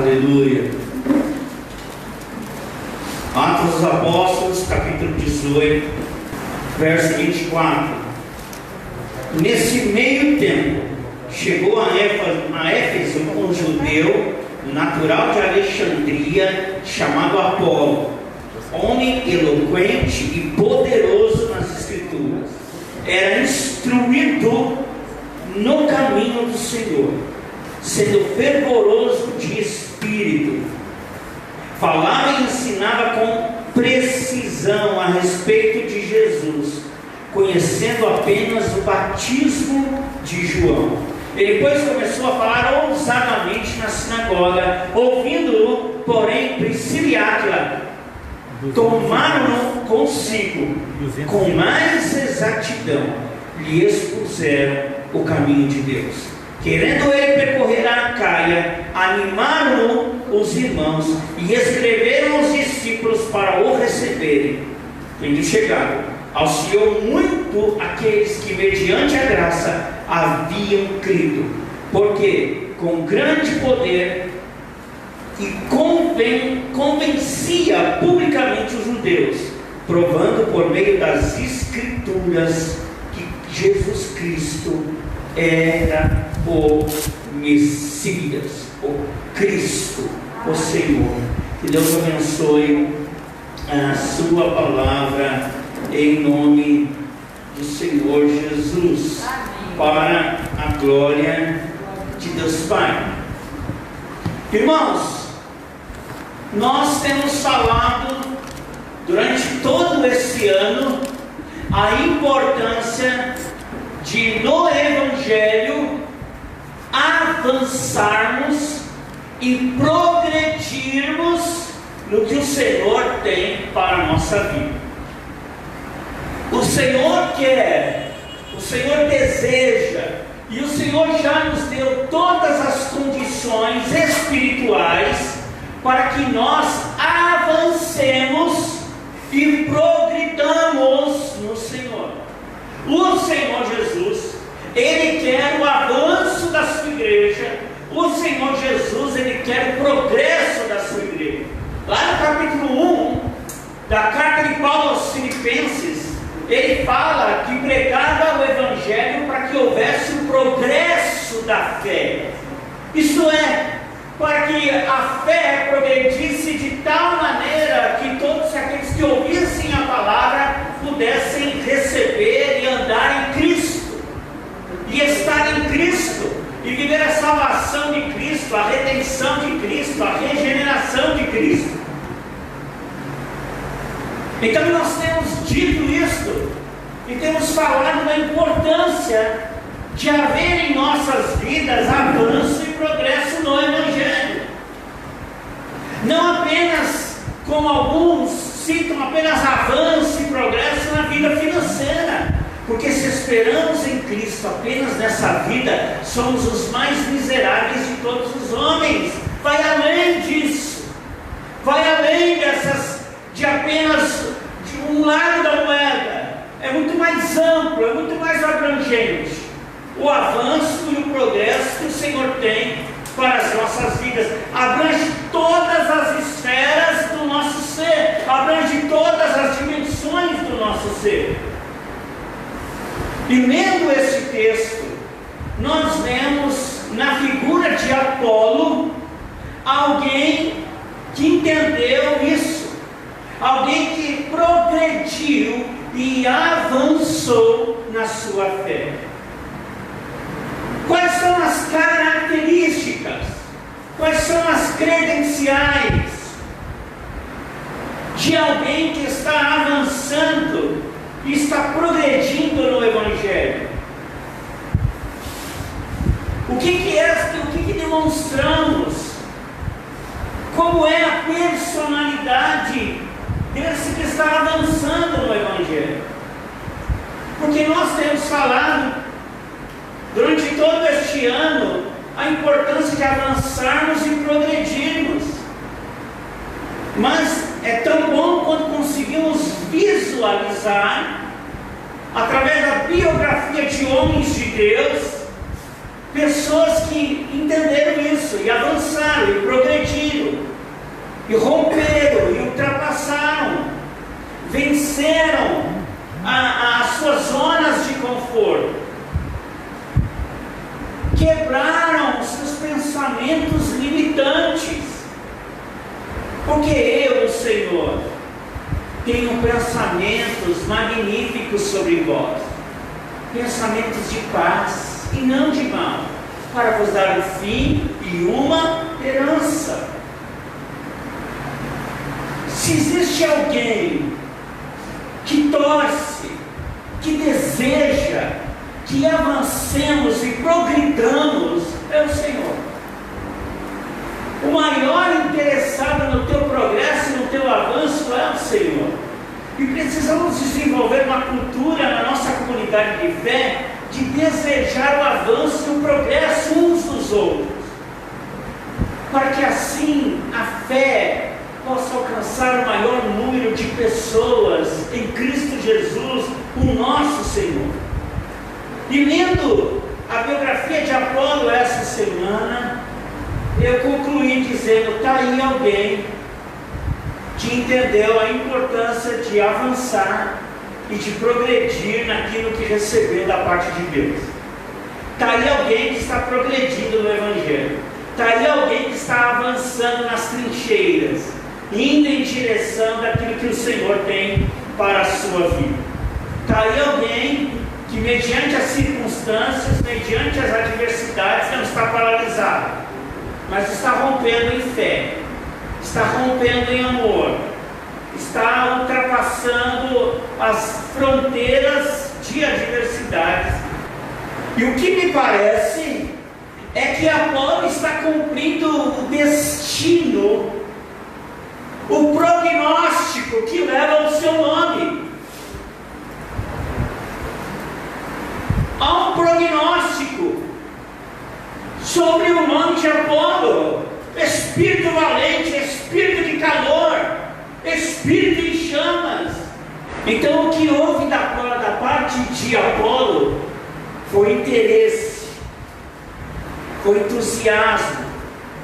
Aleluia. Atos dos Apóstolos, capítulo 18, verso 24. Nesse meio tempo, chegou a Éfeso um judeu natural de Alexandria, chamado Apolo, homem eloquente e poderoso nas Escrituras. Era instruído no caminho do Senhor, sendo fervoroso de espírito. Falava e ensinava com precisão a respeito de Jesus, conhecendo apenas o batismo de João. Ele, pois, começou a falar ousadamente na sinagoga. Ouvindo-o, porém, Priscila e Áquila tomaram-no consigo, com mais exatidão lhe expuseram o caminho de Deus. Querendo ele percorrer a Acaia, animaram os irmãos e escreveram os discípulos para o receberem. Tendo chegado, auxiliou muito aqueles que, mediante a graça, haviam crido, porque com grande poder e convencia publicamente os judeus, provando por meio das Escrituras que Jesus Cristo era o Messias, o Cristo, o Senhor. Que Deus abençoe a sua palavra em nome do Senhor Jesus. Amém. Para a glória de Deus Pai. Irmãos, nós temos falado durante todo esse ano a importância de, no Evangelho, avançarmos e progredirmos no que o Senhor tem para a nossa vida. O Senhor quer, o Senhor deseja, e o Senhor já nos deu todas as condições espirituais para que nós avancemos e progridamos no Senhor. O Senhor Jesus, Ele quer o avanço da sua igreja. O Senhor Jesus, Ele quer o progresso da sua igreja. Lá no capítulo 1 da carta de Paulo aos Filipenses, ele fala que pregava o Evangelho para que houvesse o progresso da fé. Isto é, para que a fé progredisse de tal maneira que todos aqueles que ouvissem a palavra pudessem receber e andar em Cristo, e estar em Cristo, e viver a salvação de Cristo, a redenção de Cristo, a regeneração de Cristo. Então nós temos dito isto, e temos falado da importância de haver em nossas vidas avanço e progresso no Evangelho. Não apenas, como alguns citam, apenas avanço e progresso na vida financeira, porque se esperamos em Cristo apenas nessa vida, somos os mais miseráveis de todos os homens. Vai além disso, vai além de apenas de um lado da moeda. É muito mais amplo, é muito mais abrangente o avanço e o progresso que o Senhor tem para as nossas vidas. Abrange todas as esferas do nosso ser, abrange todas as dimensões do nosso ser. E lendo esse texto, nós vemos na figura de Apolo alguém que entendeu isso, alguém que progrediu e avançou na sua fé. Quais são as características? Quais são as credenciais de alguém que está avançando e está progredindo no Evangelho? O que demonstramos? Como é a personalidade desse que está avançando no Evangelho? Porque nós temos falado durante todo este ano a importância de avançarmos e progredirmos. Mas é tão bom quando conseguimos visualizar, através da biografia de homens de Deus, Pessoas que entenderam isso e avançaram e progrediram e romperam e ultrapassaram, venceram as suas zonas de conforto, quebraram os seus pensamentos limitantes, porque eu, Senhor, tenho pensamentos magníficos sobre vós, pensamentos de paz e não de mal, para vos dar um fim e uma herança. Se existe alguém que torce, que deseja que avancemos e progridamos, é o Senhor. O maior interessado no teu progresso e no teu avanço é o Senhor. E precisamos desenvolver uma cultura na nossa comunidade de fé de desejar o avanço e o progresso uns dos outros, para que assim a fé possa alcançar o maior número de pessoas em Cristo Jesus, o nosso Senhor. E lendo a biografia de Apolo essa semana, eu concluí dizendo: está aí alguém que entendeu a importância de avançar e de progredir naquilo que recebeu da parte de Deus. Está aí alguém que está progredindo no Evangelho. Está aí alguém que está avançando nas trincheiras, indo em direção daquilo que o Senhor tem para a sua vida. Está aí alguém que, mediante as circunstâncias, mediante as adversidades, não está paralisado, mas está rompendo em fé, está rompendo em amor, está ultrapassando as fronteiras de adversidades. E o que me parece é que Apolo está cumprindo o destino, o prognóstico que leva o seu nome. Há um prognóstico sobre o nome de Apolo: espírito valente, espírito de calor, espírito em chamas. Então o que houve da parte de Apolo foi interesse, foi entusiasmo,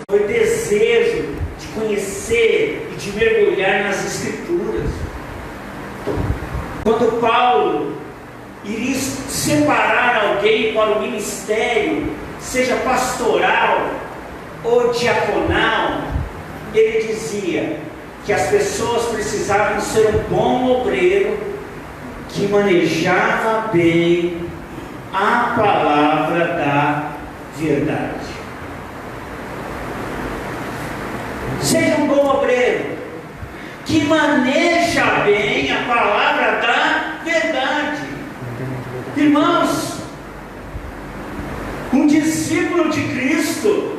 foi desejo de conhecer e de mergulhar nas Escrituras. Quando Paulo iria separar alguém para o ministério, seja pastoral ou diaconal, ele dizia que as pessoas precisavam ser um bom obreiro que manejava bem a palavra da verdade. Seja um bom obreiro que maneja bem a palavra da verdade. Irmãos, um discípulo de Cristo,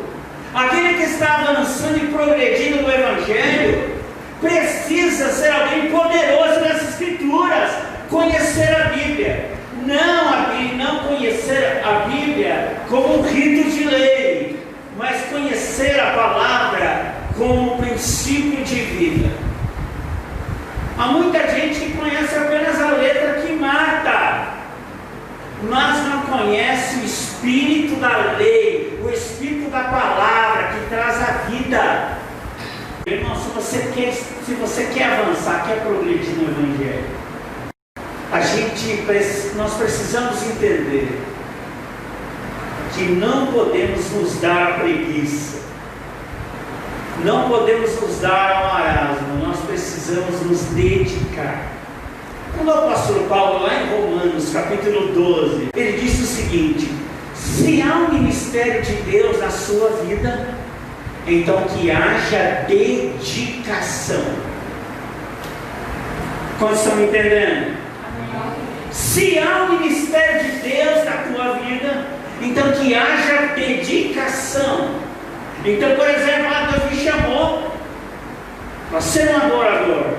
aquele que está avançando e progredindo no Evangelho, precisa ser alguém poderoso nas Escrituras, conhecer a Bíblia. Não conhecer a Bíblia como um rito de lei, mas conhecer a palavra como um princípio de vida. Há muita gente que conhece apenas a letra que mata, mas não conhece o espírito da lei, o espírito da palavra que traz a vida. Irmão, se você quer avançar, quer progredir no Evangelho, nós precisamos entender que não podemos nos dar a preguiça, não podemos nos dar ao marasmo, nós precisamos nos dedicar. Quando o apóstolo Paulo, lá em Romanos, capítulo 12, ele disse o seguinte: se há um ministério de Deus na sua vida, então que haja dedicação. Quantos estão me entendendo? Se há um ministério de Deus na tua vida, então que haja dedicação. Então, por exemplo, Deus me chamou para ser um adorador.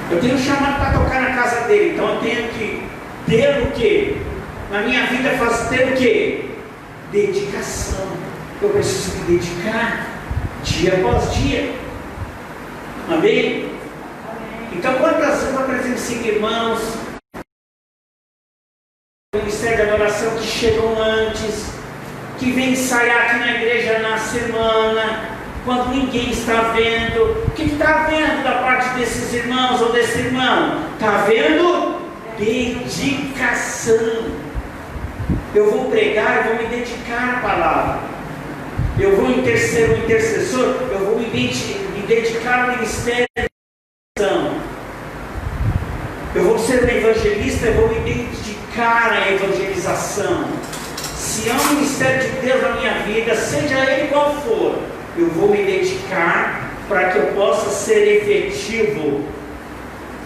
Eu tenho chamado para tocar na casa dele, então eu tenho que ter o quê? Na minha vida ter o quê? Dedicação. Eu preciso me dedicar dia após dia. Amém? Então, quantas vezes eu presenciei irmãos ministério de adoração que chegam antes, que vem ensaiar aqui na igreja na semana, quando ninguém está vendo. O que está vendo da parte desses irmãos ou desse irmão? Está vendo dedicação. Eu vou pregar, eu vou me dedicar à palavra. Eu vou ser um intercessor, eu vou me dedicar ao ministério de adoração. Eu vou ser um evangelista, eu vou me dedicar à evangelização. Se há um ministério de Deus na minha vida, seja ele qual for, eu vou me dedicar para que eu possa ser efetivo,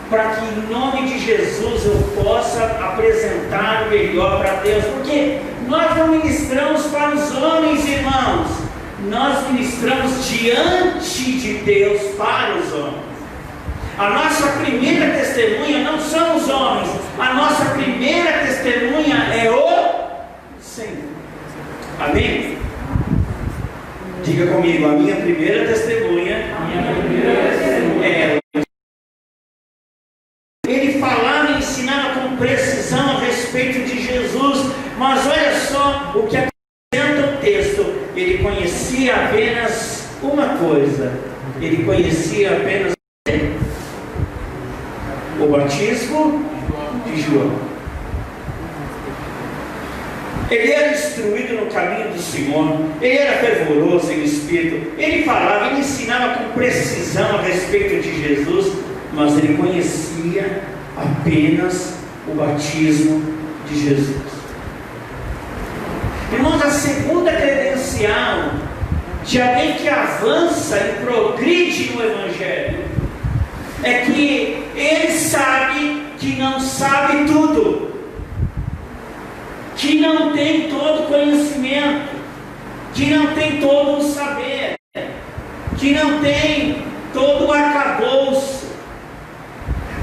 para que em nome de Jesus eu possa apresentar o melhor para Deus, porque nós não ministramos para os homens, irmãos, nós ministramos diante de Deus para os homens. A nossa primeira testemunha não são os homens, a nossa primeira testemunha é o Senhor. Amém? Diga comigo, a minha primeira testemunha é ele falava e ensinava com precisão a respeito de Jesus, mas olha só o que apresenta o texto. Ele conhecia apenas uma coisa, ele conhecia apenas o batismo de João. Ele era instruído no caminho do Senhor, ele era fervoroso em espírito, ele falava, ele ensinava com precisão a respeito de Jesus, mas ele conhecia apenas o batismo de Jesus. Irmãos, a segunda credencial de alguém que avança e progride no Evangelho é que ele sabe que não sabe tudo, que não tem todo o conhecimento, que não tem todo o saber, que não tem todo o arcabouço,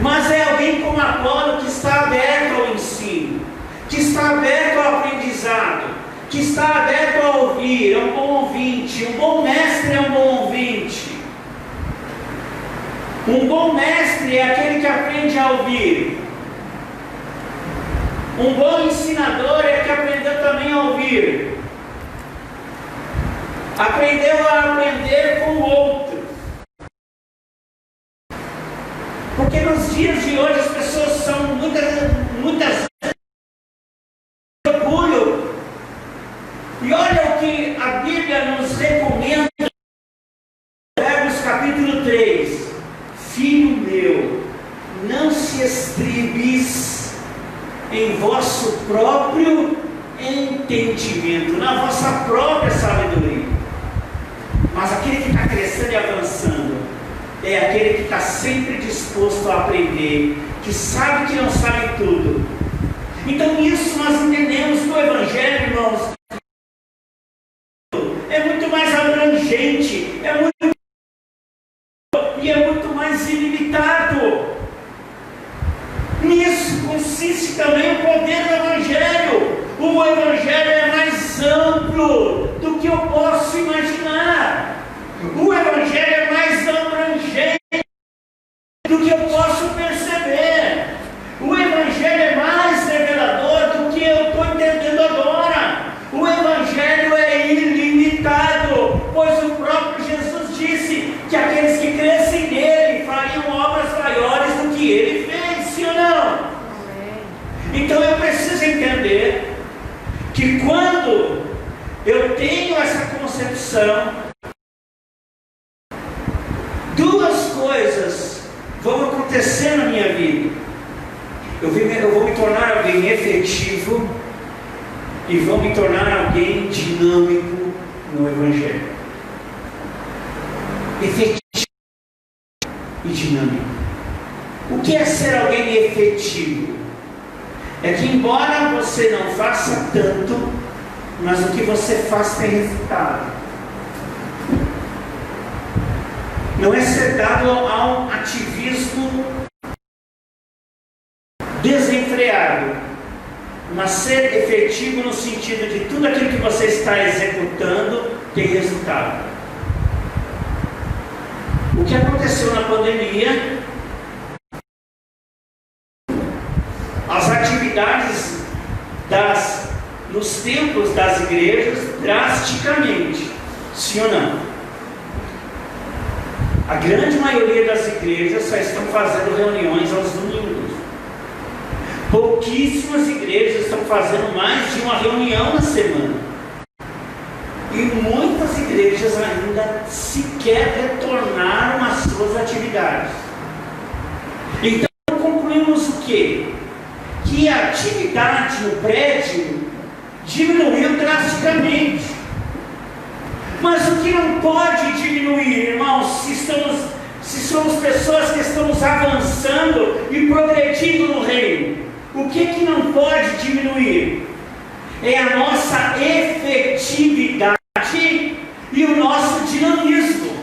mas é alguém como Apolo que está aberto ao ensino, que está aberto ao aprendizado, que está aberto a ouvir, é um bom ouvinte. Um bom mestre é um bom ouvinte. Um bom mestre é aquele que aprende a ouvir. Um bom ensinador é que aprendeu também a ouvir. Aprendeu a aprender com o outro. Porque nos dias de hoje as pessoas são muitas orgulho. E olha o que a Bíblia nos recomenda. Provérbios capítulo 3. Filho meu, não se estribes em vosso próprio entendimento, na vossa própria sabedoria. Mas aquele que está crescendo e avançando é aquele que está sempre disposto a aprender, que sabe que não sabe tudo. Então nisso nós entendemos que o Evangelho, irmãos, é muito mais abrangente, e é muito mais ilimitado. Nisso consiste também o poder do Evangelho. O Evangelho é mais amplo do que eu posso imaginar. O Evangelho é mais abrangente do que eu posso perceber. O Evangelho é mais revelador do que eu estou entendendo agora. O Evangelho é ilimitado, pois o próprio Jesus disse que aqueles que crescem nele fariam obras maiores do que ele fez, sim ou não? Então eu preciso entender que quando eu tenho essa concepção, duas coisas vão acontecer na minha vida. Eu vou me tornar alguém efetivo e vou me tornar alguém dinâmico no Evangelho. Efetivo e dinâmico. O que é ser alguém efetivo? É que embora você não faça tanto, mas o que você faz tem resultado. Não é ser dado ao ativismo desenfreado, mas ser efetivo no sentido de tudo aquilo que você está executando tem resultado. O que aconteceu na pandemia, as atividades nos templos das igrejas drasticamente. Sim ou não? A grande maioria das igrejas só estão fazendo reuniões aos domingos. Pouquíssimas igrejas estão fazendo mais de uma reunião na semana. E muitas igrejas ainda sequer retornaram às suas atividades. Então concluímos o quê? Que a atividade no prédio diminuiu drasticamente. Mas o que não pode diminuir, irmãos, se somos pessoas que estamos avançando e progredindo no reino, o que não pode diminuir? É a nossa efetividade e o nosso dinamismo.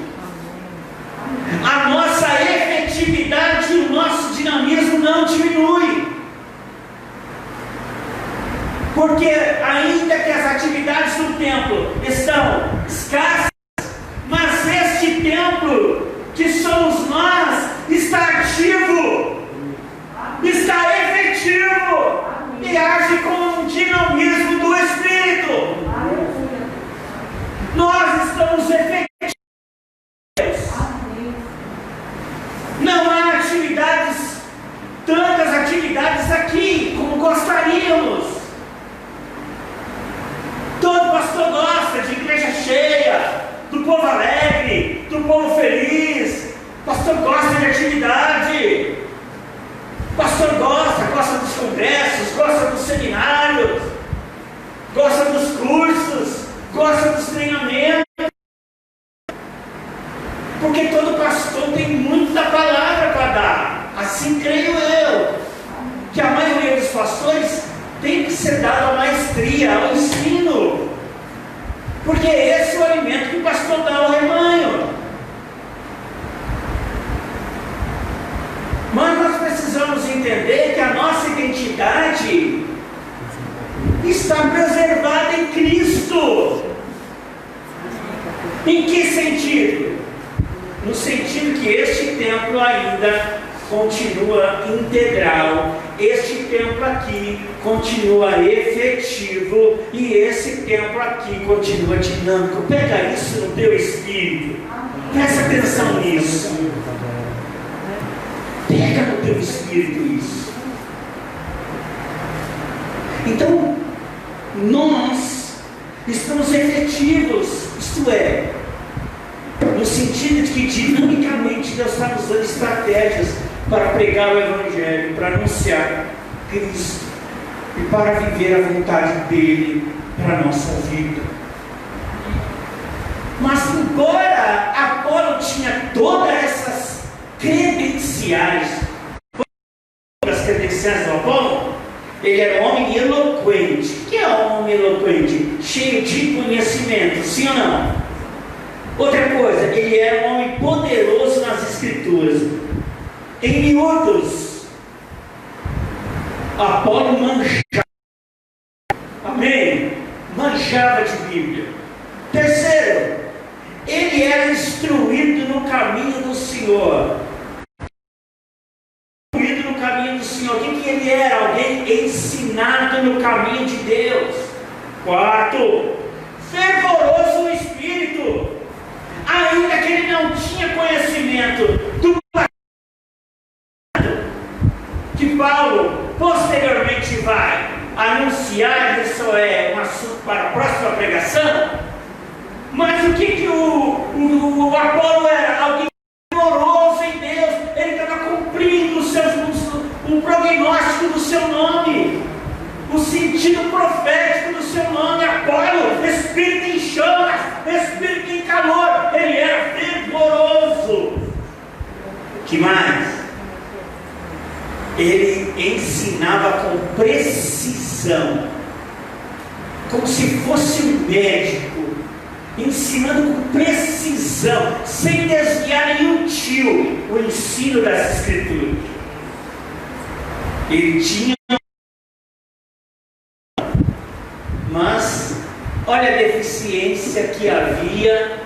A nossa efetividade e o nosso dinamismo não diminui. Porque ainda que as atividades do templo estão escassas, mas este templo que somos nós está ativo, está efetivo e age com um dinamismo do Espírito. Nós estamos efetivos. Não há tantas atividades aqui como gostaríamos. Todo pastor gosta de igreja cheia, do povo alegre, do povo feliz. Pastor gosta de atividade. Pastor gosta dos congressos, gosta dos seminários, gosta dos cursos, gosta dos treinamentos. Porque todo pastor tem muita palavra para dar. Assim creio eu, que a maioria dos pastores tem que ser dado a maestria, ao ensino, porque esse é o alimento que o pastor dá ao rebanho. Mas nós precisamos entender que a nossa identidade está preservada em Cristo. Em que sentido? No sentido que este templo ainda continua integral, este templo aqui continua efetivo e esse templo aqui continua dinâmico. Pega isso no teu espírito, presta atenção nisso, pega no teu espírito isso. Então nós estamos efetivos, isto é, no sentido de que dinamicamente Deus está nos dando estratégias para pregar o Evangelho, para anunciar Cristo e para viver a vontade dele para a nossa vida. Mas embora Apolo tinha todas essas credenciais, as credenciais do Apolo, ele era um homem eloquente. O que é um homem eloquente? Cheio de conhecimento, sim ou não? Outra coisa, ele era um homem poderoso nas Escrituras. Em miúdos, Apolo manjava. Amém? Manjava de Bíblia. Terceiro, ele era instruído no caminho do Senhor. Instruído no caminho do Senhor. O que ele era? Alguém ensinado no caminho de Deus. Quarto, fervoroso no Espírito. Ainda que ele não tinha conhecimento do que Paulo posteriormente vai anunciar, isso é um assunto para a próxima pregação. Mas o que o Apolo era? Alguém fervoroso em Deus. Ele estava cumprindo o prognóstico do seu nome, o sentido profético do seu nome. Apolo, espírito em chamas, espírito em calor. Ele era fervoroso. Que mais? Ele ensinava com precisão, como se fosse um médico, ensinando com precisão, sem desviar nenhum tio, o ensino das Escrituras. Ele tinha, mas olha a deficiência que havia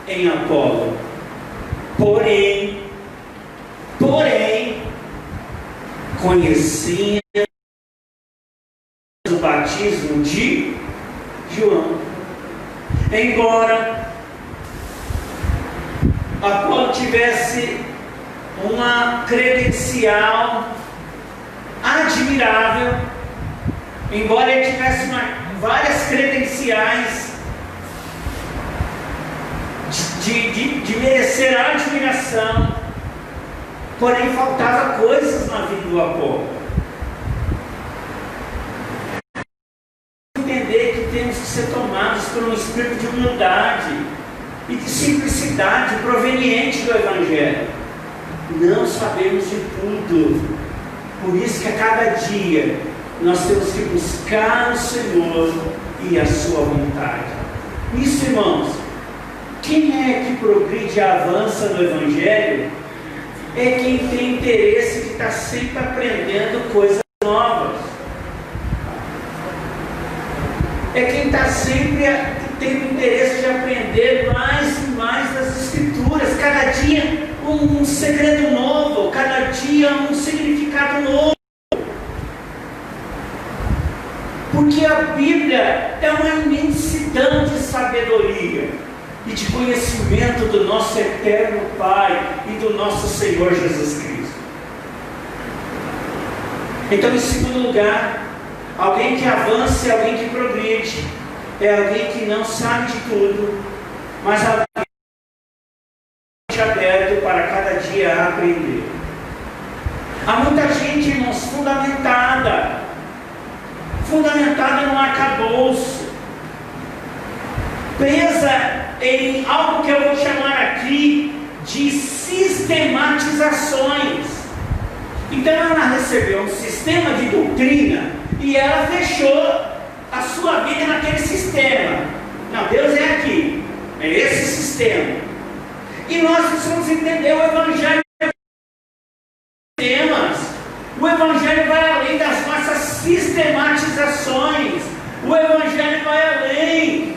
em Apolo. Porém, conhecia o batismo de João. Embora Apolo tivesse uma credencial admirável, embora ele tivesse várias credenciais de merecer a admiração, porém faltava coisas na vida do Apolo. Entender que temos que ser tomados por um espírito de humildade e de simplicidade proveniente do Evangelho. Não sabemos de tudo, por isso que a cada dia nós temos que buscar o Senhor e a sua vontade. Isso, irmãos, quem é que progride e avança no Evangelho é quem tem interesse de estar sempre aprendendo coisas novas. É quem está sempre tendo interesse de aprender mais e mais das Escrituras. Cada dia um segredo novo, cada dia um significado novo. Porque a Bíblia é uma imensidão de sabedoria e de conhecimento do nosso eterno Pai e do nosso Senhor Jesus Cristo. Então, em segundo lugar, alguém que avança é alguém que progride, é alguém que não sabe de tudo, mas alguém aberto para cada dia aprender. Há muita gente, irmãos, fundamentada no arcabouço, presa em algo que eu vou chamar aqui de sistematizações. Então ela recebeu um sistema de doutrina e ela fechou a sua vida naquele sistema. Não, Deus é aqui, é esse sistema. E nós precisamos entender o Evangelho. O Evangelho vai além das nossas sistematizações. O Evangelho vai além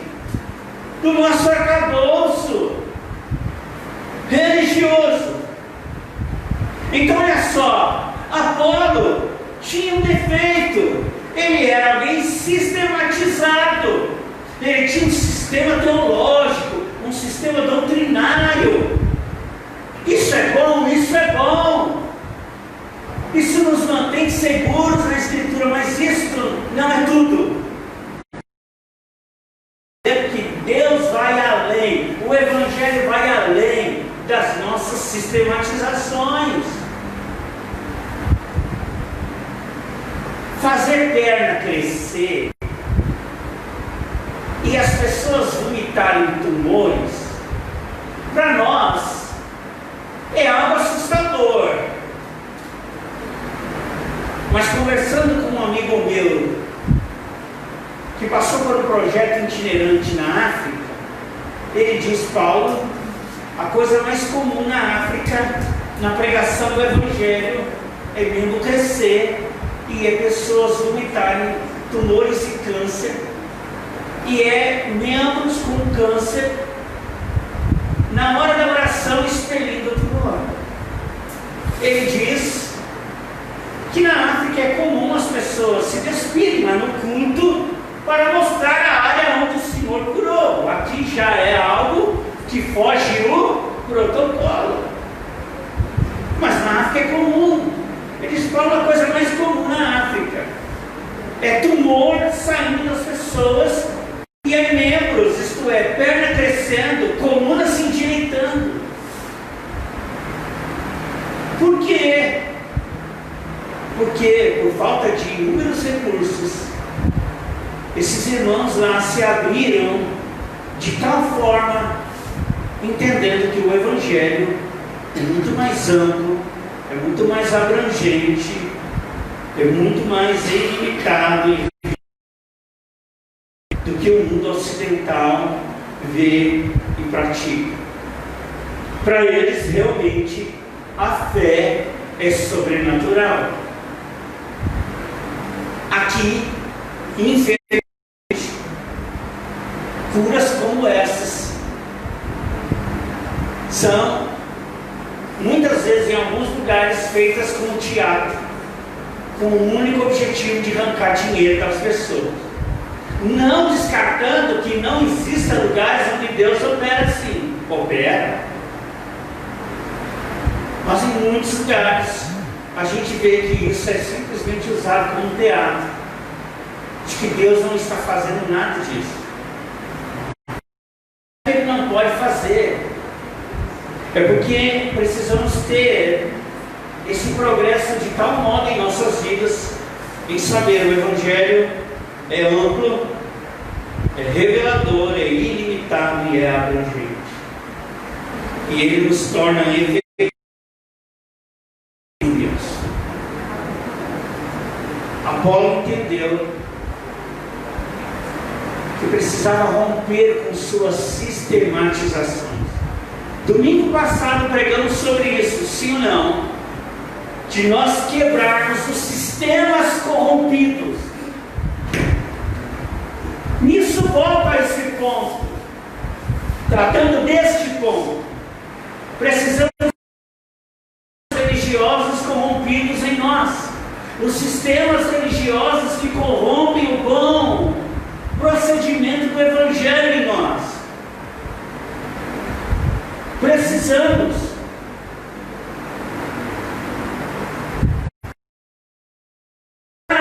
do nosso arcabouço religioso. Então olha só, Apolo tinha um defeito. Ele era alguém sistematizado. Ele tinha um sistema teológico, um sistema doutrinário. Isso é bom, isso é bom. Isso nos mantém seguros na Escritura, mas isso não é tudo. É que Deus vai além, o Evangelho vai além das nossas sistematizações. Fazer perna crescer e as pessoas vomitarem tumores, para nós, é algo assustador. Mas conversando com um amigo meu, que passou por um projeto itinerante na África, ele diz: Paulo, a coisa mais comum na África, na pregação do Evangelho, é membro crescer e é pessoas vomitarem tumores e câncer, e é membros com câncer na hora da oração expelindo o tumor. Ele diz que na África é comum as pessoas se despirem lá no culto para mostrar a área onde o Senhor curou. Aqui já é algo que foge o protocolo. Mas na África é comum. Eles falam a coisa mais comum na África. É tumor saindo das pessoas e é membros, isto é, perna crescendo, coluna se endireitando. Por quê? Porque por falta de inúmeros recursos, esses irmãos lá se abriram de tal forma, entendendo que o Evangelho é muito mais amplo, é muito mais abrangente, é muito mais ilimitado do que o mundo ocidental vê e pratica. Para eles, realmente, a fé é sobrenatural. Aqui, infelizmente, curas como essas são muitas vezes em alguns lugares feitas com teatro, com o único objetivo de arrancar dinheiro das pessoas. Não descartando que não existam lugares onde Deus opera assim. Opera. Mas em muitos lugares a gente vê que isso é simplesmente usado como teatro. De que Deus não está fazendo nada disso. Ele não pode fazer. É porque precisamos ter esse progresso de tal modo em nossas vidas, em saber o Evangelho é amplo, é revelador, é ilimitado e é abrangente. E ele nos torna efetivos. Apolo entendeu que precisava romper com suas sistematizações. Domingo passado pregamos sobre isso, sim ou não? De nós quebrarmos os sistemas corrompidos. Nisso volta a esse ponto. Tratando deste ponto, precisamos de religiosos corrompidos em nós. Os sistemas religiosos que corrompem o bom procedimento do Evangelho em nós. Precisamos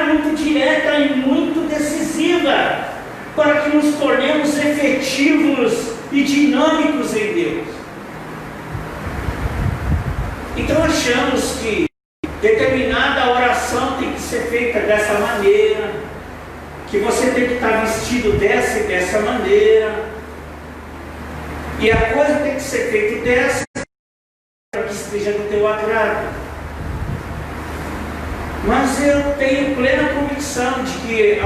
muito direta e muito decisiva para que nos tornemos efetivos e dinâmicos em Deus. Então achamos que determinada oração tem que ser feita dessa maneira, que você tem que estar vestido dessa e dessa maneira, e a coisa tem que ser feita dessa para que esteja do teu agrado. Mas eu tenho plena convicção de que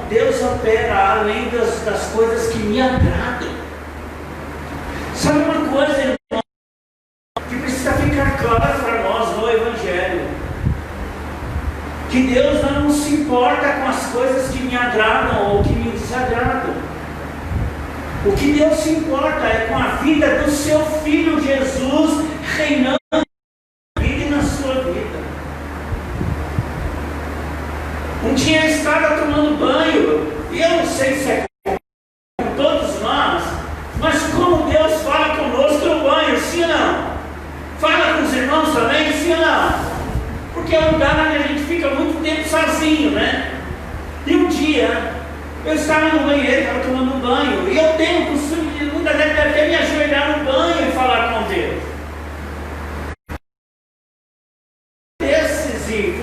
Deus opera além das coisas que me agradam. Sabe uma coisa, irmão, que precisa ficar claro para nós no Evangelho? Que Deus não se importa com as coisas que me agradam ou que me desagradam. O que Deus se importa é com a vida do seu Filho Jesus reinando na vida e na sua vida. Um dia eu estava tomando banho, e eu não sei se é com todos nós, mas como Deus fala conosco no banho, sim ou não? Fala com os irmãos também, sim ou não? Porque é um lugar onde a gente fica muito tempo sozinho, né? E um dia, eu estava no banheiro, estava tomando banho, e eu tenho o costume de muitas vezes até me ajoelhar no banho e falar com Deus.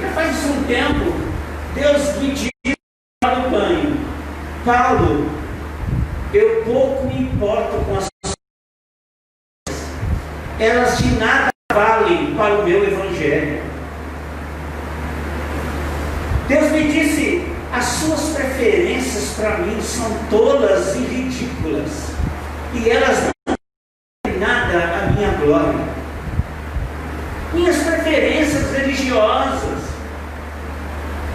Já faz um tempo, Deus me disse no banho: Paulo, eu pouco me importo com as coisas, elas de nada valem para o meu Evangelho. Deus me disse: as suas preferências para mim são tolas e ridículas, e elas não têm nada a minha glória. Minhas preferências religiosas,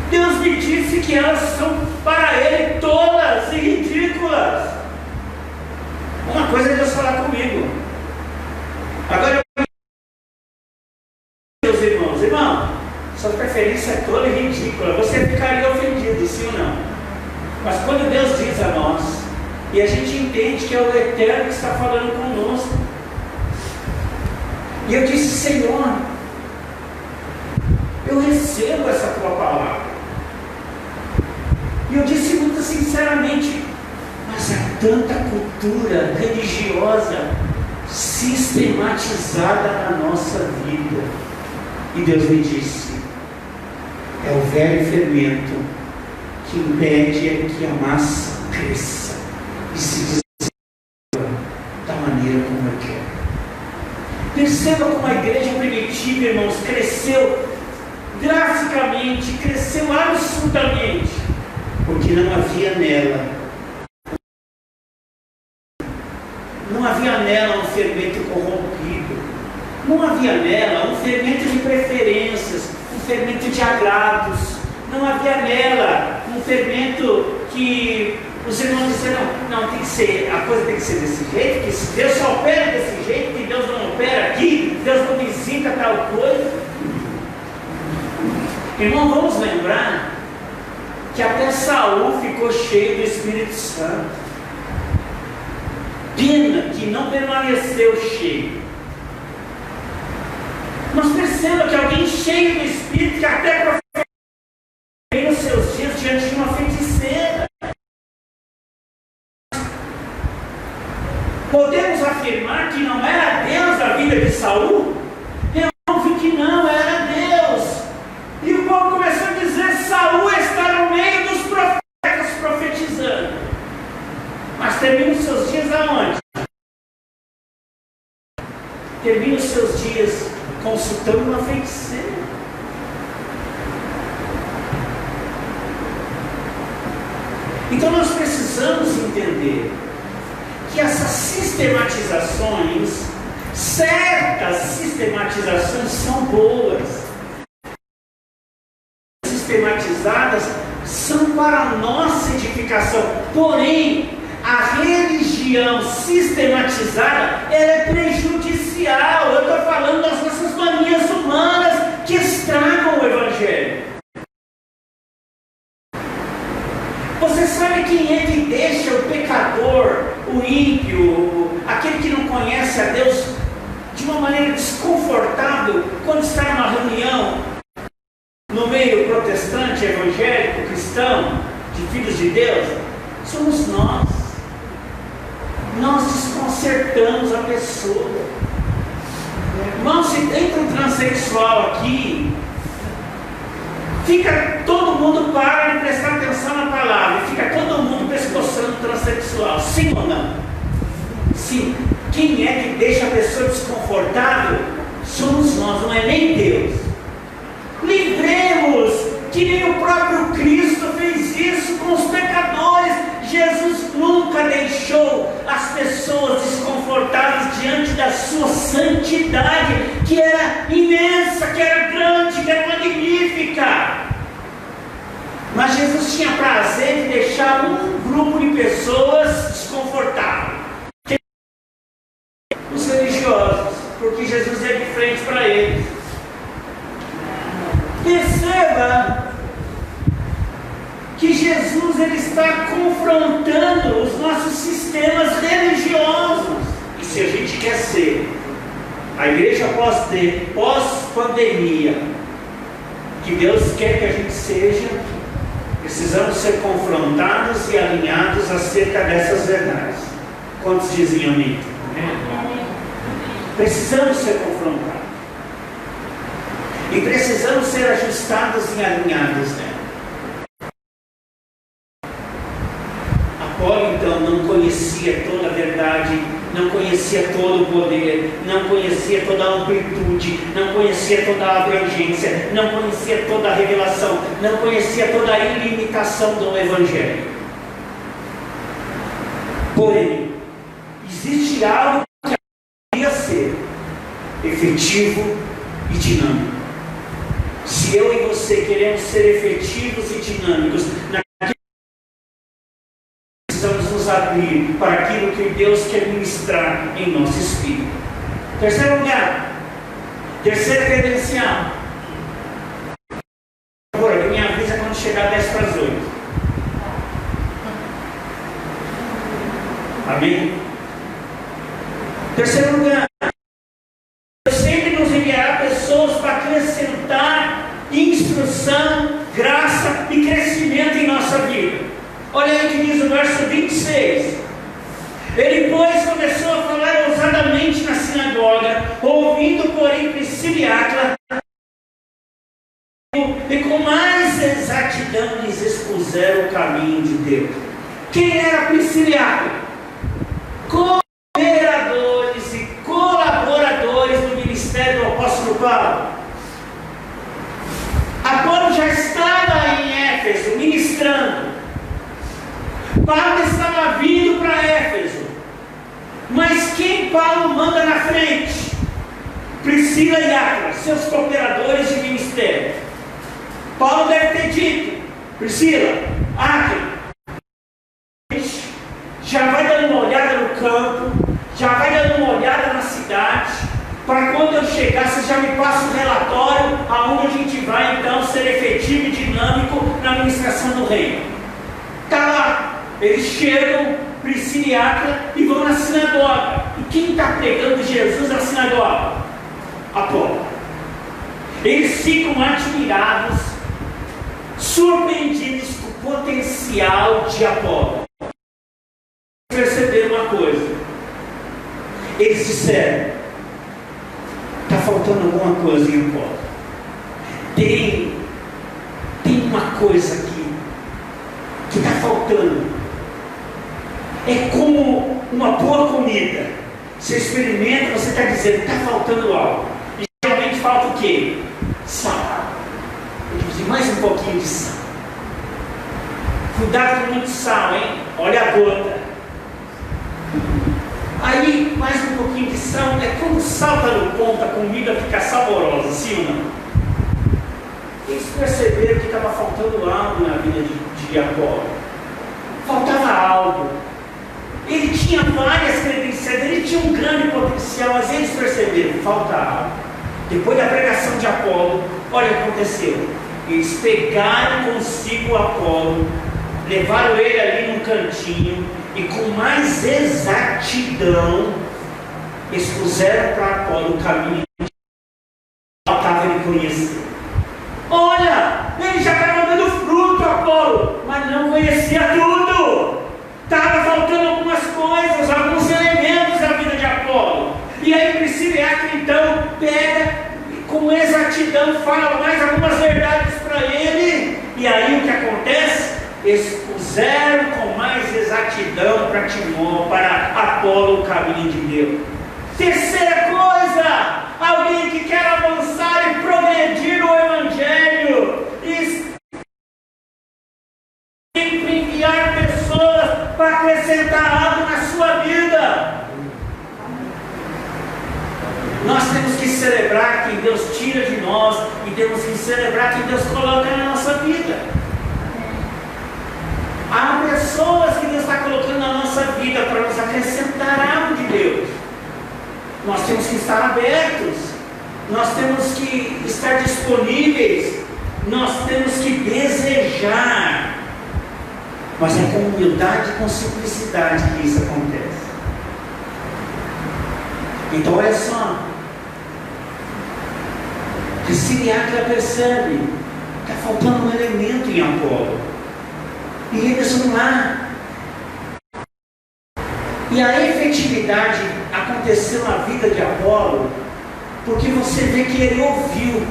Deus me disse que elas são para Ele tolas e ridículas. Uma coisa é Deus falar comigo. Agora meus irmão, sua preferência é tola e ridícula, você ficaria ofendido, sim ou não? Mas quando Deus diz a nós, e a gente entende que é o Eterno que está falando conosco, e eu disse: Senhor, eu recebo essa tua palavra. E eu disse muito sinceramente: mas há tanta cultura religiosa sistematizada na nossa vida. E Deus me disse: é o velho fermento que impede que a massa cresça e se desenvolva da maneira como eu quero. Perceba como a igreja primitiva, irmãos, cresceu drasticamente, cresceu absurdamente, porque não havia nela um fermento corrompido, não havia nela um fermento de preferências, um fermento de agrados, não havia nela um fermento que os irmãos disseram: não, tem que ser, a coisa tem que ser desse jeito, que se Deus só opera desse jeito, que Deus não opera aqui, Deus não visita tal coisa. Irmão, vamos lembrar que até Saul ficou cheio do Espírito Santo. Pena que não permaneceu cheio. Mas perceba que alguém cheio do Espírito, que até profetizou nos seus dias diante de uma feiticeira. Podemos afirmar que não era Deus a vida de Saul? É óbvio que não, era Deus. E o povo começou a dizer: Saul está no meio dos profetas profetizando. Mas termina os seus dias aonde? Termina os seus dias consultando uma feiticeira. Então nós precisamos entender que essas sistematizações, certas sistematizações são boas. Sistematizadas são para a nossa edificação. Porém, a religião sistematizada, ela é prejudicial. Eu estou falando das nossas manias humanas que estragam o Evangelho. Você sabe quem é que deixa o pecador, o ímpio, aquele que não conhece a Deus, de uma maneira desconfortável quando está numa reunião no meio protestante, evangélico, cristão, de filhos de Deus? Somos nós. Nós desconcertamos a pessoa. Irmão, se entra um transexual aqui, fica todo mundo para de prestar atenção na palavra, fica todo mundo pescoçando o transexual. Sim ou não? Sim. Quem é que deixa a pessoa desconfortável? Somos nós, não é nem Deus. Livremos, que nem o próprio Cristo fez isso com os pecadores. Jesus nunca deixou as pessoas desconfortáveis diante da sua santidade, que era imensa, que era grande, que era magnífica. Mas Jesus tinha prazer de deixar um grupo de pessoas desconfortáveis, os religiosos, porque Jesus ia de frente para eles. Perceba que Jesus ele está confrontando os nossos sistemas religiosos. E se a gente quer ser a igreja pós-pandemia que Deus quer que a gente seja, precisamos ser confrontados e alinhados acerca dessas verdades. Quantos dizem amém? Precisamos ser confrontados. E precisamos ser ajustados e alinhados nela. Apolo então não conhecia toda a verdade, não conhecia todo o poder, não conhecia toda a amplitude, não conhecia toda a abrangência, não conhecia toda a revelação, não conhecia toda a ilimitação do Evangelho. Porém, existe algo que deveria ser efetivo e dinâmico. Se eu e você queremos ser efetivos e dinâmicos, precisamos nos abrir para aquilo que Deus quer ministrar em nosso espírito. Terceiro lugar, terceira credencial. Por favor, me avisa quando chegar 10 para as 8. Amém? Terceiro lugar, Deus sempre nos enviará pessoas para acrescentar instrução, graça e crescimento em nossa vida. Olha aí que diz o verso 26. Ele, pois, começou a falar ousadamente na sinagoga, ouvindo, porém, Priscila e Áquila, e com mais exatidão lhes expuseram o caminho de Deus. Quem era Priscila e Áquila? Cooperadores e colaboradores do ministério do apóstolo Paulo. Apolo já estava em Éfeso ministrando. Paulo estava vindo para Éfeso. Mas quem Paulo manda na frente? Priscila e Áquila, seus cooperadores de ministério. Paulo deve ter dito: Priscila, Áquila, já vai dando uma olhada no campo, já vai dando uma olhada na cidade, para quando eu chegar, você já me passa o relatório aonde a gente vai então ser efetivo administração do reino. Está lá, eles chegam, Priscila e Áquila, e vão na sinagoga. E quem está pregando Jesus na sinagoga? Apolo. Eles ficam admirados, surpreendidos com o potencial de Apolo. Perceberam uma coisa. Eles disseram: está faltando alguma coisa em Apolo. Tem uma coisa aqui que está faltando. É como uma boa comida. Você experimenta, você está dizendo: está faltando algo. E geralmente falta o quê? Sal. Eu preciso mais um pouquinho de sal. Cuidado com muito sal, hein? Olha a gota. Aí, mais um pouquinho de sal. É quando o sal está no ponto, a comida fica saborosa, sim ou não? Eles perceberam que estava faltando algo na vida de Apolo. Faltava algo. Ele tinha várias credenciais, ele tinha um grande potencial, mas eles perceberam: falta algo. Depois da pregação de Apolo, olha o que aconteceu. Eles pegaram consigo Apolo, levaram ele ali num cantinho, e com mais exatidão expuseram para Apolo o caminho que faltava ele conhecer. Olha, ele já estava dando fruto, Apolo, mas não conhecia tudo. Estava faltando algumas coisas, alguns elementos da vida de Apolo. E aí Priscila e Áquila então pega e com exatidão fala mais algumas verdades para ele. E aí o que acontece? Expuseram com mais exatidão para Apolo o caminho de Deus. Terceira coisa, alguém que quer avançar e progredir no Evangelho, e sempre enviar pessoas para acrescentar algo na sua vida. Nós temos que celebrar quem Deus tira de nós, e temos que celebrar quem Deus coloca na nossa vida. Há pessoas que Deus está colocando na nossa vida para nos acrescentar algo de Deus. Nós temos que estar abertos, nós temos que estar disponíveis, nós temos que desejar. Mas é com humildade e com simplicidade que isso acontece. Então olha só, Priscila e Áquila percebe que está faltando um elemento em Apolo. E eles vão lá. E a efetividade aconteceu na vida de Apolo, porque você vê que ele ouviu.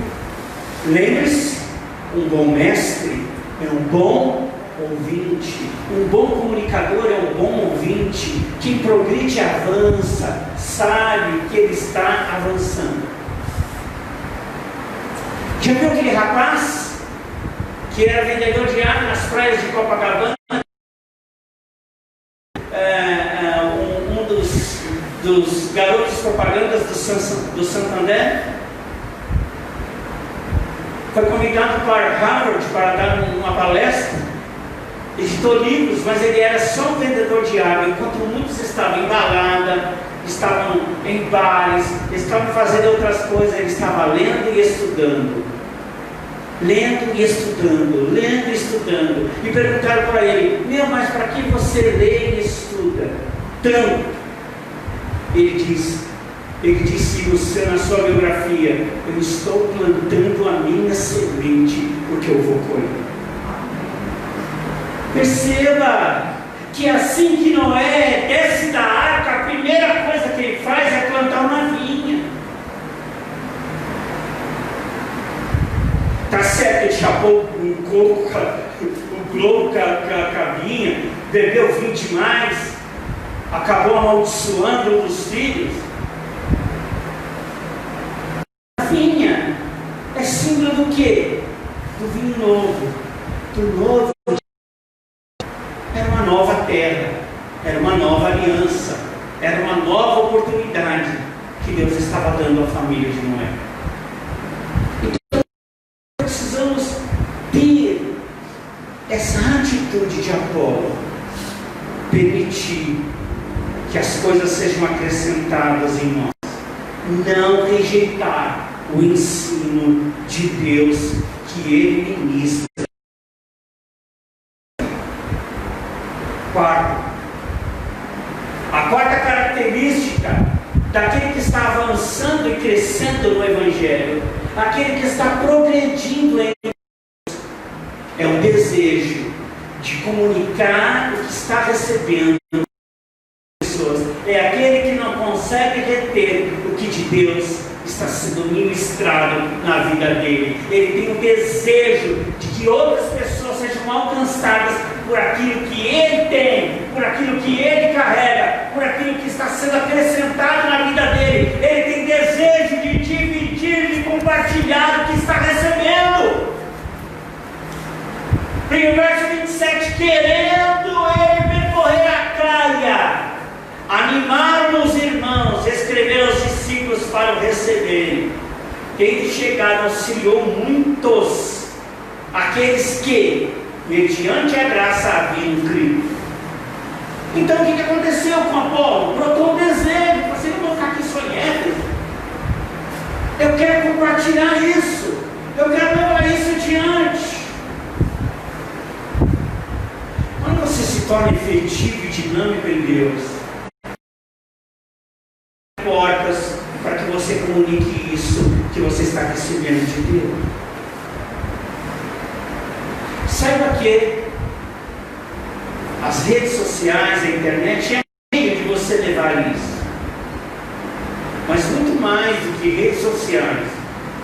Lembre-se, um bom mestre é um bom ouvinte. Um bom comunicador é um bom ouvinte. Quem progride avança, sabe que ele está avançando. Já viu aquele rapaz que era vendedor de água nas praias de Copacabana? Dos garotos propagandas do Santander, foi convidado para Harvard para dar uma palestra, editou livros, mas ele era só um vendedor de água, enquanto muitos estavam em balada, estavam em bares, estavam fazendo outras coisas, ele estava lendo e estudando. Lendo e estudando, lendo e estudando. E perguntaram para ele: meu, mas para que você lê e estuda tanto? Ele disse na sua biografia: eu estou plantando a minha semente, porque eu vou colher. Perceba que assim que Noé desce da arca, a primeira coisa que ele faz é plantar uma vinha. Está certo, ele chapou um coco, o globo com a vinha, bebeu vinho demais, acabou amaldiçoando um dos filhos. A vinha é símbolo do quê? Do vinho novo, do novo. Era uma nova terra, era uma nova aliança, era uma nova oportunidade que Deus estava dando à família de Noé. Então precisamos ter essa atitude de Apolo, permitir que as coisas sejam acrescentadas em nós, não rejeitar o ensino de Deus que Ele ministra. A quarta característica daquele que está avançando e crescendo no Evangelho, aquele que está progredindo em Deus, é o desejo de comunicar o que está recebendo às pessoas. É aquele que não consegue reter o que de Deus está sendo ministrado na vida dele. Ele tem o desejo de que outras pessoas sejam alcançadas por aquilo que ele tem, por aquilo que ele carrega, por aquilo que está sendo acrescentado na vida dele. Ele tem desejo de dividir, de compartilhar o que está recebendo. Em verso 27, querendo ele percorrer a Caia, animaram os irmãos, escreveram aos discípulos para o receberem. Tendo chegado, auxiliou muitos, aqueles que, mediante a graça, haviam crido. Então o que aconteceu com Apolo? Brotou um desejo. Você não vai ficar aqui só em Éfeso. Eu quero compartilhar isso. Eu quero levar isso adiante. Quando você se torna efetivo e dinâmico em Deus, portas para que você comunique isso que você está recebendo de Deus. Saiba que as redes sociais, a internet é um meio de você levar isso. Mas muito mais do que redes sociais,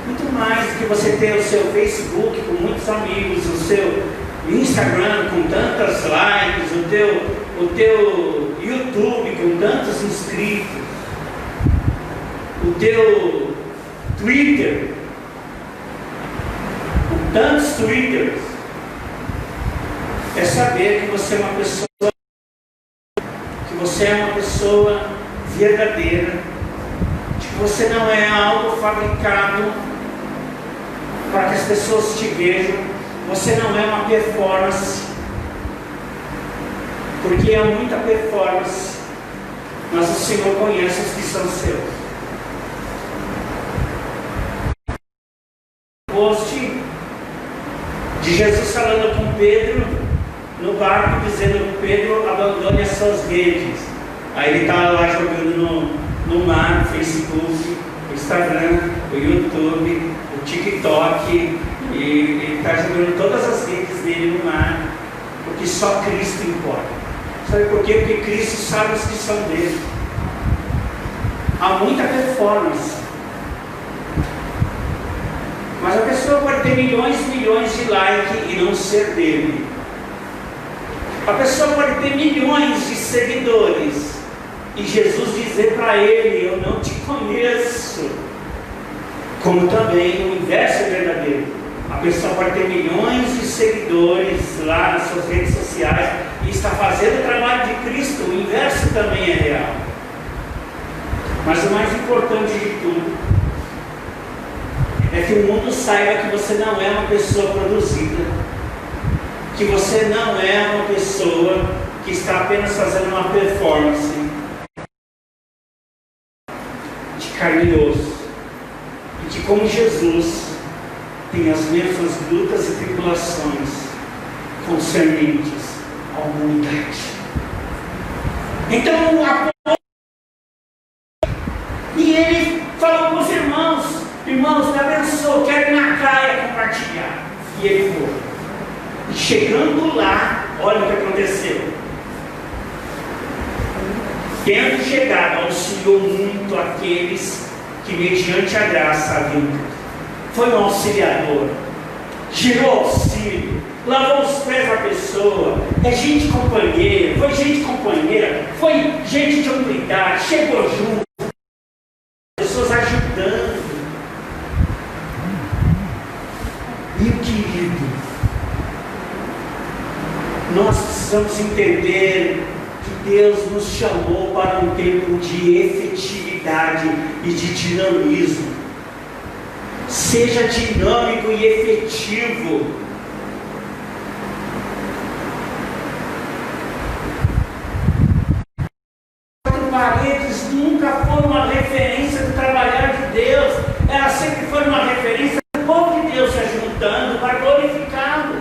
muito mais do que você ter o seu Facebook com muitos amigos, o seu Instagram com tantas likes, o teu YouTube com tantos inscritos, o teu Twitter com tantos Twitters, é saber que você é uma pessoa verdadeira, de que você não é algo fabricado para que as pessoas te vejam. Você não é uma performance, porque há muita performance, mas o Senhor conhece os que são seus. Post de Jesus falando com Pedro no barco, dizendo que Pedro abandone as suas redes. Aí ele estava lá jogando no mar, no Facebook, o Instagram, o YouTube, o TikTok, e ele está jogando todas as redes dele no mar, porque só Cristo importa. Sabe por quê? Porque Cristo sabe os que são dele. Há muita performance, mas a pessoa pode ter milhões e milhões de likes e não ser dele. A pessoa pode ter milhões de seguidores e Jesus dizer para ele: eu não te conheço. Como também o inverso é verdadeiro. A pessoa pode ter milhões de seguidores lá nas suas redes sociais e está fazendo o trabalho de Cristo. O inverso também é real. Mas o mais importante de tudo é que o mundo saiba que você não é uma pessoa produzida, que você não é uma pessoa que está apenas fazendo uma performance de carne e osso, e que, como Jesus, tem as mesmas lutas e tribulações concernentes à humanidade. Então, e ele falou com os irmãos: irmãos, me abençoe, quero ir na Caia compartilhar. E ele foi. E chegando lá, olha o que aconteceu. Tendo chegado, auxiliou muito aqueles que, mediante a graça, haviam. Foi um auxiliador, gerou auxílio, lavou os pés da pessoa, é gente companheira, foi gente de humildade, chegou junto, pessoas ajudando. Meu querido, nós precisamos entender que Deus nos chamou para um tempo de efetividade e de dinamismo. Seja dinâmico e efetivo. Paredes nunca foi uma referência do trabalhar de Deus. Ela sempre foi uma referência do povo de Deus se juntando para glorificá-lo.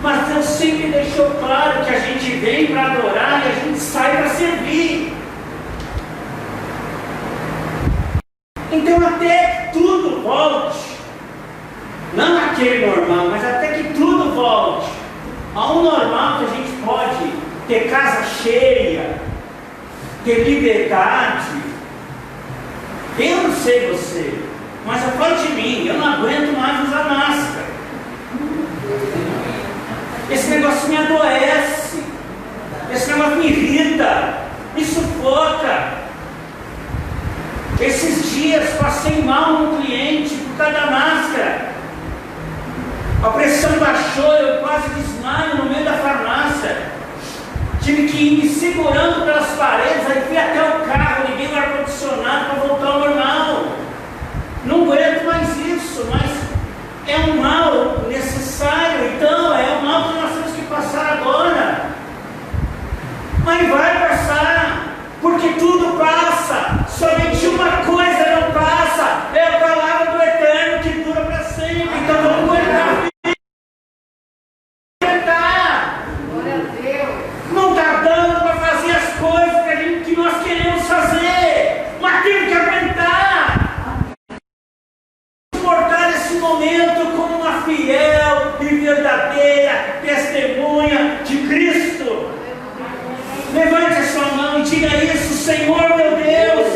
Mas Deus sempre ele deixou claro que a gente vem para adorar e a gente sai para servir. Então, até que tudo volte, não aquele normal, mas até que tudo volte a um normal que a gente pode ter casa cheia, ter liberdade. Eu não sei você, mas eu falo de mim, eu não aguento mais usar máscara. Esse negócio me adoece, esse negócio me irrita, me sufoca. Esses dias passei mal num cliente por causa da máscara. A pressão baixou, eu quase desmaio no meio da farmácia. Tive que ir me segurando pelas paredes, aí fui até o carro, liguei o ar-condicionado para voltar ao normal. Não aguento mais isso, mas é um mal necessário, então é um mal que nós temos que passar agora. Mas vai passar, porque tudo passa, somente uma coisa não passa, é a palavra do Eterno que dura para sempre. Então vamos aguentar. Não está dando para fazer as coisas que nós queremos fazer, mas temos que aguentar. Suportar esse momento como uma fiel e verdadeira testemunha de Cristo. Levante a sua mão e diga isso: Senhor meu Deus,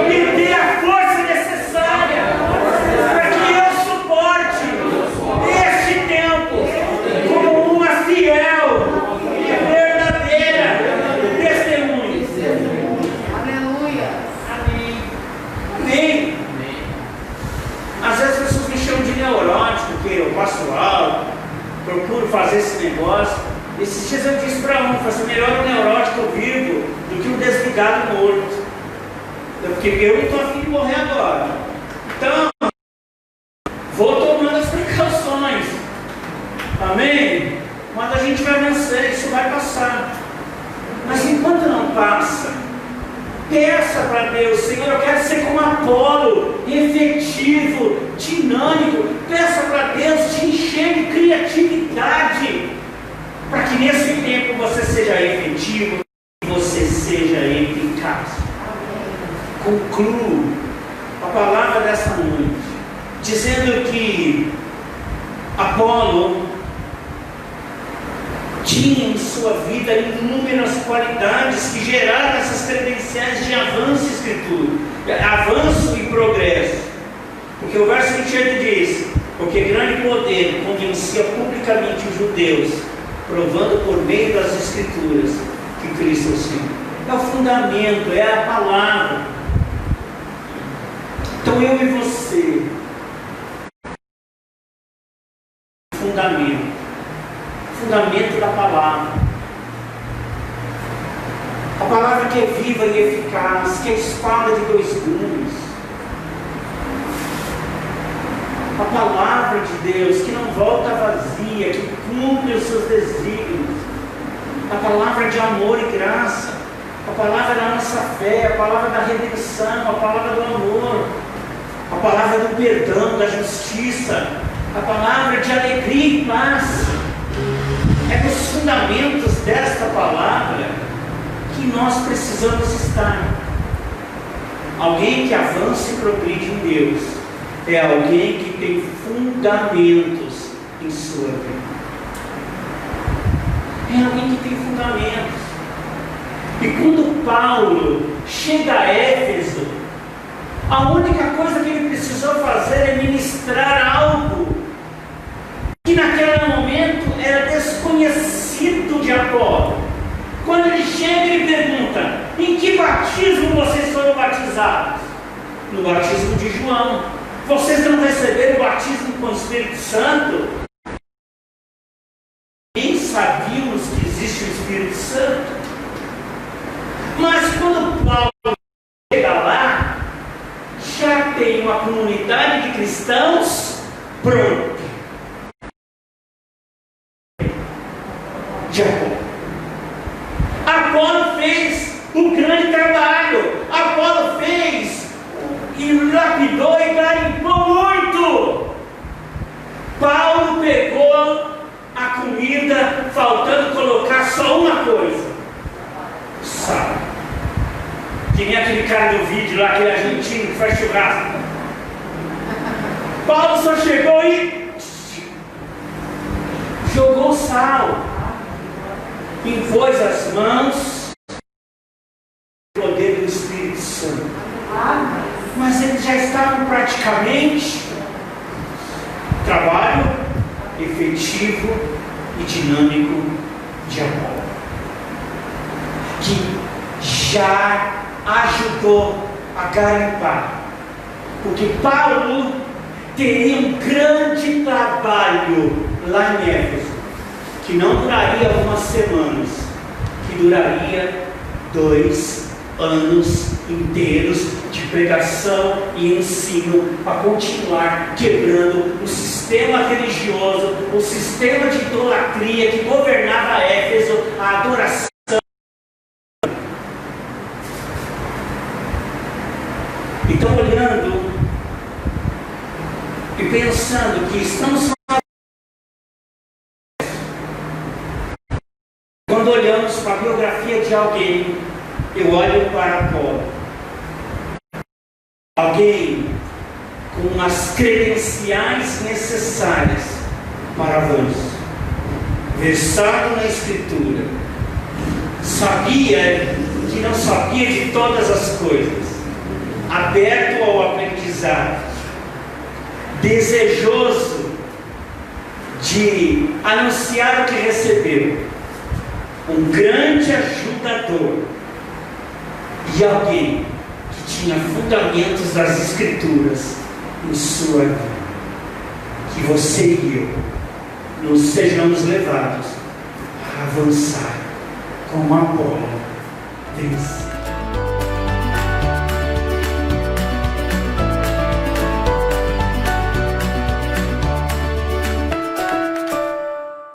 me dê a força necessária para que eu suporte este tempo como uma fiel e verdadeira testemunha. Aleluia. Amém. Amém. Às vezes as pessoas me chamam de neurótico, porque eu passo alto, procuro fazer esse negócio. Esses dias eu disse para um, assim, melhor um neurótico vivo do que um desligado morto. Porque eu não estou afim de morrer agora. Então, vou tomando as precauções. Amém? Mas a gente vai vencer, isso vai passar. Mas enquanto não passa, peça para Deus: Senhor, eu quero ser como Apolo, efetivo, dinâmico. Peça para Deus te encher de criatividade, para que nesse tempo você seja efetivo e você seja eficaz. Concluo a palavra dessa noite dizendo que Apolo tinha em sua vida inúmeras qualidades que geraram essas credenciais de avanço avanço e progresso. Porque o verso 28 diz: porque grande poder convencia publicamente os judeus, provando por meio das Escrituras que Cristo é o Senhor. É o fundamento, é a palavra. Então eu e você, fundamento da palavra. A palavra que é viva e eficaz, que é espada de dois gumes. A palavra de Deus que não volta vazia, que cumpre os seus desígnios. A palavra de amor e graça. A palavra da nossa fé, a palavra da redenção, a palavra do amor, a palavra do perdão, da justiça, a palavra de alegria e paz. É nos fundamentos desta palavra que nós precisamos estar. Alguém que avança e progride em Deus é alguém que tem fundamentos em sua vida. É alguém que tem fundamentos. E quando Paulo chega a Éfeso, a única coisa que ele precisou fazer é ministrar algo que naquele momento era desconhecido de Apolo. Quando ele chega, ele pergunta: em que batismo vocês foram batizados? No batismo de João. Vocês não receberam o batismo com o Espírito Santo? Nem sabíamos que existe o Espírito Santo. Mas quando Paulo chega lá, já tem uma comunidade de cristãos pronta. Apolo fez o grande trabalho. Apolo fez e lapidou e garimpou muito. Paulo pegou a comida, falou aquele cara do vídeo lá, aquele argentino que faz churrasco. Paulo só chegou e jogou sal, impôs as mãos, o poder do Espírito Santo. Mas eles já estavam praticamente trabalho efetivo e dinâmico de amor, que já ajudou a garimpar, porque Paulo teria um grande trabalho lá em Éfeso, que não duraria algumas semanas, que duraria 2 anos inteiros de pregação e ensino, para continuar quebrando o sistema religioso, o sistema de idolatria que governava Éfeso, a adoração. Então, olhando e pensando que estamos quando olhamos para a biografia de alguém, eu olho para Paulo, alguém com as credenciais necessárias para avanço, versado na Escritura, sabia que não sabia de todas as coisas, aberto ao aprendizado, desejoso de anunciar o que recebeu, um grande ajudador e alguém que tinha fundamentos das Escrituras em sua vida. Que você e eu não sejamos levados a avançar como Apolo vence.